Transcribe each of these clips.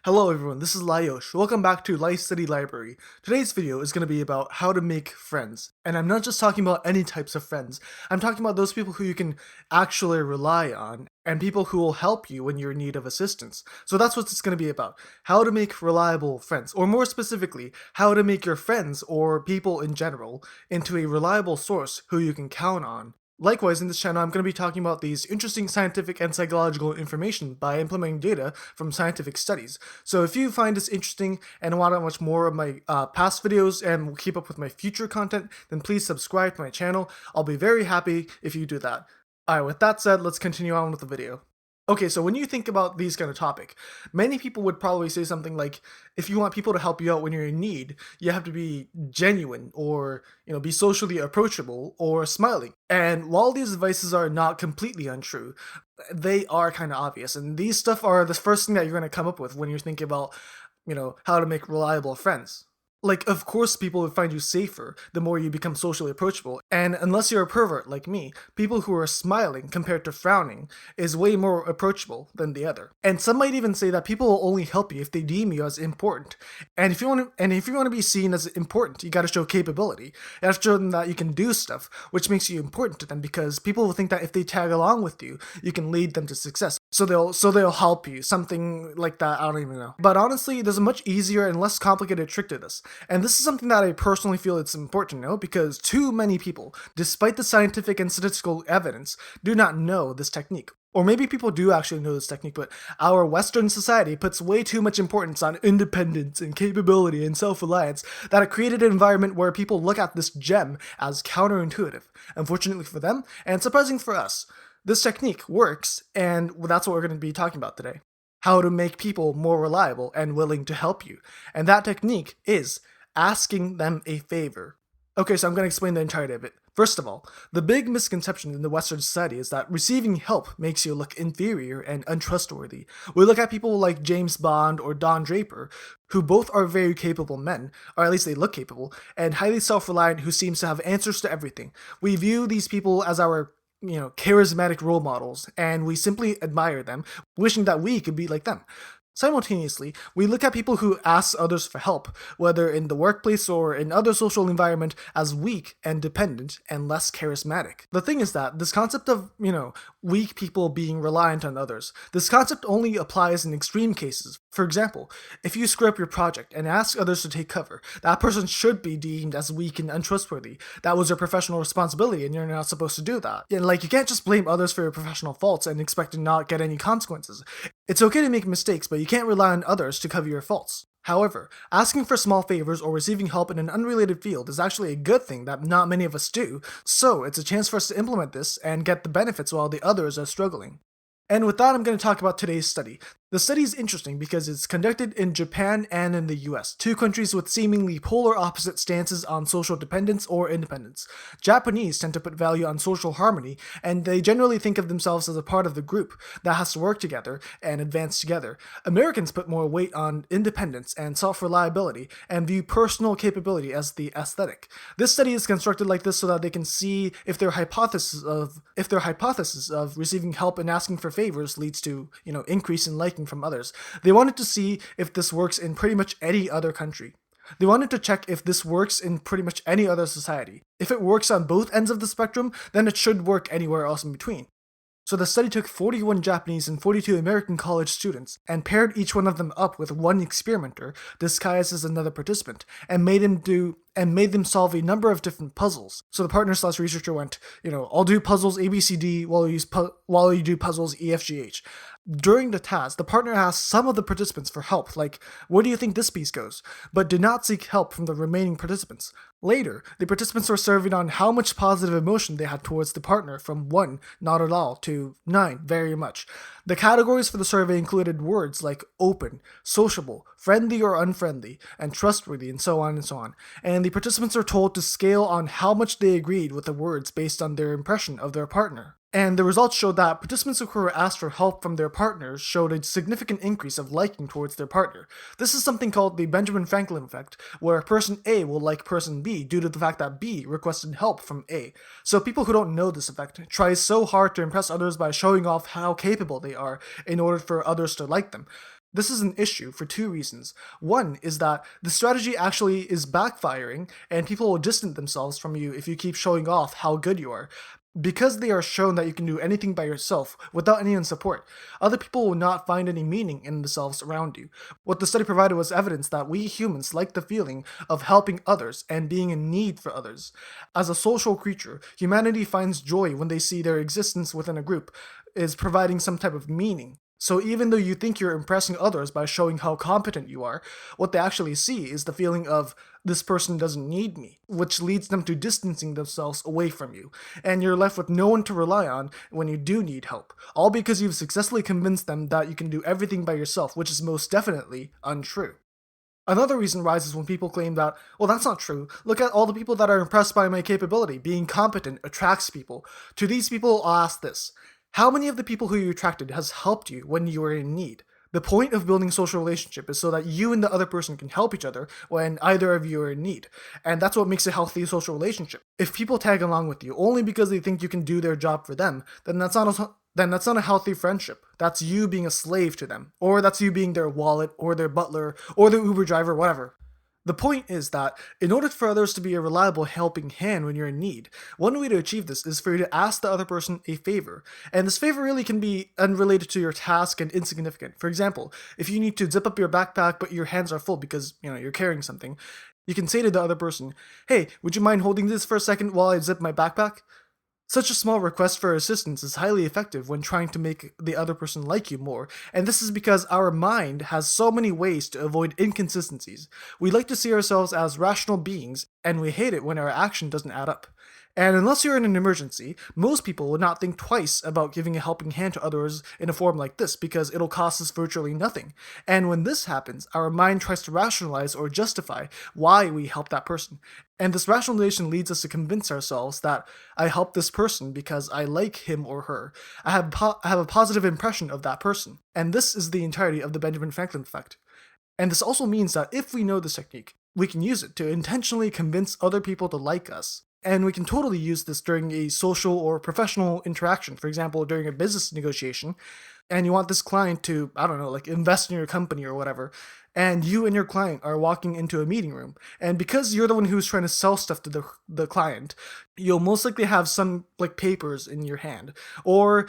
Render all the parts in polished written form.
Hello everyone, this is Lye Yosh. Welcome back to Life Study Library. Today's video is going to be about how to make friends. And I'm not just talking about any types of friends. I'm talking about those people who you can actually rely on and people who will help you when you're in need of assistance. So that's what it's going to be about. How to make reliable friends, or more specifically, how to make your friends or people in general into a reliable source who you can count on. Likewise, in this channel, I'm going to be talking about these interesting scientific and psychological information by implementing data from scientific studies. So if you find this interesting and want to watch more of my past videos and keep up with my future content, then please subscribe to my channel. I'll be very happy if you do that. Alright, with that said, let's continue on with the video. Okay, so when you think about these kind of topic, many people would probably say something like, if you want people to help you out when you're in need, you have to be genuine or, be socially approachable or smiling. And while these advices are not completely untrue, they are kind of obvious. And these stuff are the first thing that you're going to come up with when you're thinking about, how to make reliable friends. Like, of course, people would find you safer the more you become socially approachable, and unless you're a pervert like me, people who are smiling compared to frowning is way more approachable than the other. And some might even say that people will only help you if they deem you as important. And if you want to be seen as important, you got to show capability. You have to show them that you can do stuff, which makes you important to them because people will think that if they tag along with you, you can lead them to success. So they'll help you, something like that. I don't even know. But honestly, there's a much easier and less complicated trick to this. And this is something that I personally feel it's important to know because too many people, despite the scientific and statistical evidence, do not know this technique. Or maybe people do actually know this technique, but our Western society puts way too much importance on independence and capability and self-reliance that it created an environment where people look at this gem as counterintuitive. Unfortunately for them, and surprising for us, this technique works, and that's what we're going to be talking about today. How to make people more reliable and willing to help you. And that technique is asking them a favor. Okay, so I'm going to explain the entirety of it. First of all, the big misconception in the Western society is that receiving help makes you look inferior and untrustworthy. We look at people like James Bond or Don Draper, who both are very capable men, or at least they look capable, and highly self-reliant who seems to have answers to everything. We view these people as our charismatic role models, and we simply admire them, wishing that we could be like them. Simultaneously, we look at people who ask others for help, whether in the workplace or in other social environment, as weak and dependent and less charismatic. The thing is that this concept of, weak people being reliant on others, this concept only applies in extreme cases. For example, if you screw up your project and ask others to take cover, that person should be deemed as weak and untrustworthy. That was your professional responsibility and you're not supposed to do that. And you can't just blame others for your professional faults and expect to not get any consequences. It's okay to make mistakes, but you can't rely on others to cover your faults. However, asking for small favors or receiving help in an unrelated field is actually a good thing that not many of us do, so it's a chance for us to implement this and get the benefits while the others are struggling. And with that, I'm going to talk about today's study. The study is interesting because it's conducted in Japan and in the US, two countries with seemingly polar opposite stances on social dependence or independence. Japanese tend to put value on social harmony, and they generally think of themselves as a part of the group that has to work together and advance together. Americans put more weight on independence and self-reliability and view personal capability as the aesthetic. This study is constructed like this so that they can see if their hypothesis of receiving help and asking for favors leads to, increase in liking from others. They wanted to see if this works in pretty much any other country. They wanted to check if this works in pretty much any other society. If it works on both ends of the spectrum, then it should work anywhere else in between. So the study took 41 Japanese and 42 American college students and paired each one of them up with one experimenter disguised as another participant and made them solve a number of different puzzles. So the partner/researcher went, I'll do puzzles ABCD while you do puzzles EFGH. During the task, the partner asked some of the participants for help, like, where do you think this piece goes? But did not seek help from the remaining participants. Later, the participants were surveyed on how much positive emotion they had towards the partner from 1, not at all, to 9, very much. The categories for the survey included words like open, sociable, friendly or unfriendly, and trustworthy, and so on and so on. And the participants are told to scale on how much they agreed with the words based on their impression of their partner. And the results showed that participants who were asked for help from their partners showed a significant increase of liking towards their partner. This is something called the Benjamin Franklin effect, where person A will like person B due to the fact that B requested help from A. So people who don't know this effect try so hard to impress others by showing off how capable they are in order for others to like them. This is an issue for two reasons. One is that the strategy actually is backfiring, and people will distance themselves from you if you keep showing off how good you are. Because they are shown that you can do anything by yourself without anyone's support, other people will not find any meaning in themselves around you. What the study provided was evidence that we humans like the feeling of helping others and being in need for others. As a social creature, humanity finds joy when they see their existence within a group is providing some type of meaning. So even though you think you're impressing others by showing how competent you are, what they actually see is the feeling of this person doesn't need me, which leads them to distancing themselves away from you, and you're left with no one to rely on when you do need help, all because you've successfully convinced them that you can do everything by yourself, which is most definitely untrue. Another reason rises when people claim that, well, that's not true. Look at all the people that are impressed by my capability. Being competent attracts people. To these people, I'll ask this: how many of the people who you attracted has helped you when you were in need? The point of building social relationship is so that you and the other person can help each other when either of you are in need. And that's what makes a healthy social relationship. If people tag along with you only because they think you can do their job for them, then that's not a healthy friendship. That's you being a slave to them. Or that's you being their wallet, or their butler, or their Uber driver, whatever. The point is that, in order for others to be a reliable helping hand when you're in need, one way to achieve this is for you to ask the other person a favor. And this favor really can be unrelated to your task and insignificant. For example, if you need to zip up your backpack but your hands are full because, you're carrying something, you can say to the other person, "Hey, would you mind holding this for a second while I zip my backpack?" Such a small request for assistance is highly effective when trying to make the other person like you more, and this is because our mind has so many ways to avoid inconsistencies. We like to see ourselves as rational beings, and we hate it when our action doesn't add up. And unless you're in an emergency, most people would not think twice about giving a helping hand to others in a form like this because it'll cost us virtually nothing. And when this happens, our mind tries to rationalize or justify why we help that person. And this rationalization leads us to convince ourselves that I help this person because I like him or her. I have a positive impression of that person. And this is the entirety of the Benjamin Franklin effect. And this also means that if we know this technique, we can use it to intentionally convince other people to like us. And we can totally use this during a social or professional interaction. For example, during a business negotiation, and you want this client to, I don't know, like invest in your company or whatever, and you and your client are walking into a meeting room, and because you're the one who's trying to sell stuff to the client, you'll most likely have some like papers in your hand, or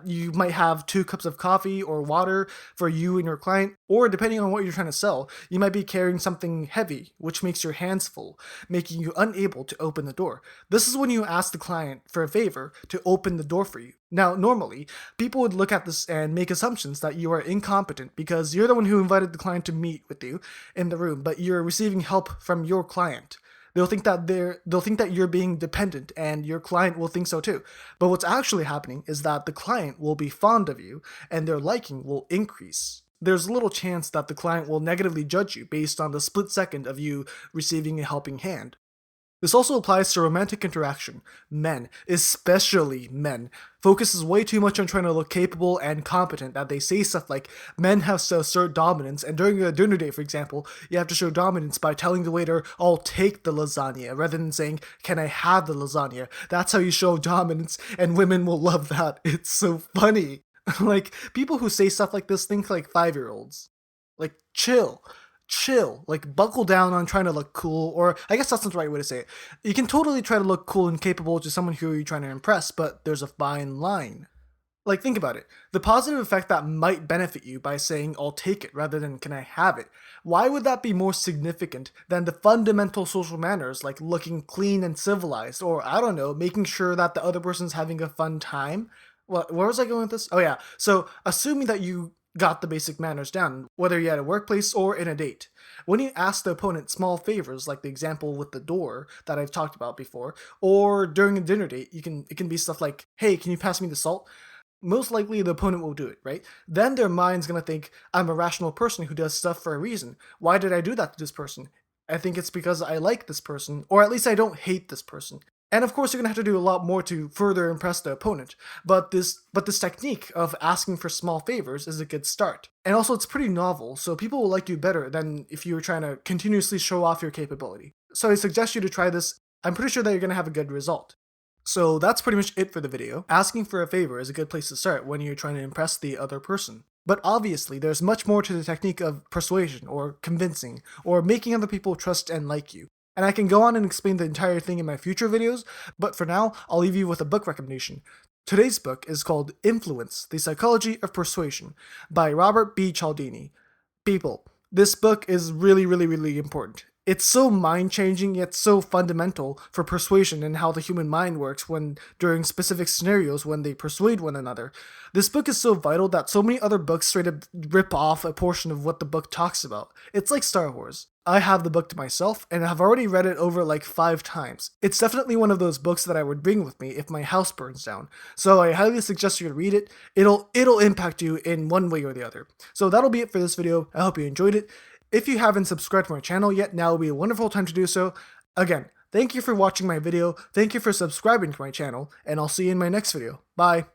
you might have 2 cups of coffee or water for you and your client, or depending on what you're trying to sell, you might be carrying something heavy, which makes your hands full, making you unable to open the door. This is when you ask the client for a favor to open the door for you. Now, normally, people would look at this and make assumptions that you are incompetent because you're the one who invited the client to meet with you in the room, but you're receiving help from your client. They'll think that you're being dependent, and your client will think so too. But what's actually happening is that the client will be fond of you and their liking will increase. There's little chance that the client will negatively judge you based on the split second of you receiving a helping hand. This also applies to romantic interaction. Men, especially men, focuses way too much on trying to look capable and competent that they say stuff like, men have to assert dominance, and during a dinner date, for example, you have to show dominance by telling the waiter, "I'll take the lasagna," rather than saying, "Can I have the lasagna?" That's how you show dominance, and women will love that. It's so funny. Like, people who say stuff like this think like 5-year-olds. Like, chill, like buckle down on trying to look cool, or I guess that's not the right way to say it. You can totally try to look cool and capable to someone who you're trying to impress, but there's a fine line. Like, think about it. The positive effect that might benefit you by saying, "I'll take it," rather than "Can I have it?" Why would that be more significant than the fundamental social manners like looking clean and civilized, or I don't know, making sure that the other person's having a fun time? Where was I going with this? Oh yeah, so assuming that you got the basic manners down, whether you're at a workplace or in a date. When you ask the opponent small favors, like the example with the door that I've talked about before, or during a dinner date, it can be stuff like, "Hey, can you pass me the salt?" Most likely the opponent will do it, right? Then their mind's gonna think, "I'm a rational person who does stuff for a reason. Why did I do that to this person? I think it's because I like this person, or at least I don't hate this person." And of course, you're gonna have to do a lot more to further impress the opponent. But this technique of asking for small favors is a good start. And also, it's pretty novel, so people will like you better than if you were trying to continuously show off your capability. So I suggest you to try this. I'm pretty sure that you're gonna have a good result. So that's pretty much it for the video. Asking for a favor is a good place to start when you're trying to impress the other person. But obviously, there's much more to the technique of persuasion, or convincing, or making other people trust and like you. And I can go on and explain the entire thing in my future videos, but for now, I'll leave you with a book recommendation. Today's book is called Influence, The Psychology of Persuasion by Robert B. Chaldini. People, this book is really important. It's so mind-changing yet so fundamental for persuasion and how the human mind works when during specific scenarios when they persuade one another. This book is so vital that so many other books straight up rip off a portion of what the book talks about. It's like Star Wars. I have the book to myself and have already read it over like 5 times. It's definitely one of those books that I would bring with me if my house burns down. So I highly suggest you to read it. It'll impact you in one way or the other. So that'll be it for this video. I hope you enjoyed it. If you haven't subscribed to my channel yet, now would be a wonderful time to do so. Again, thank you for watching my video, thank you for subscribing to my channel, and I'll see you in my next video. Bye!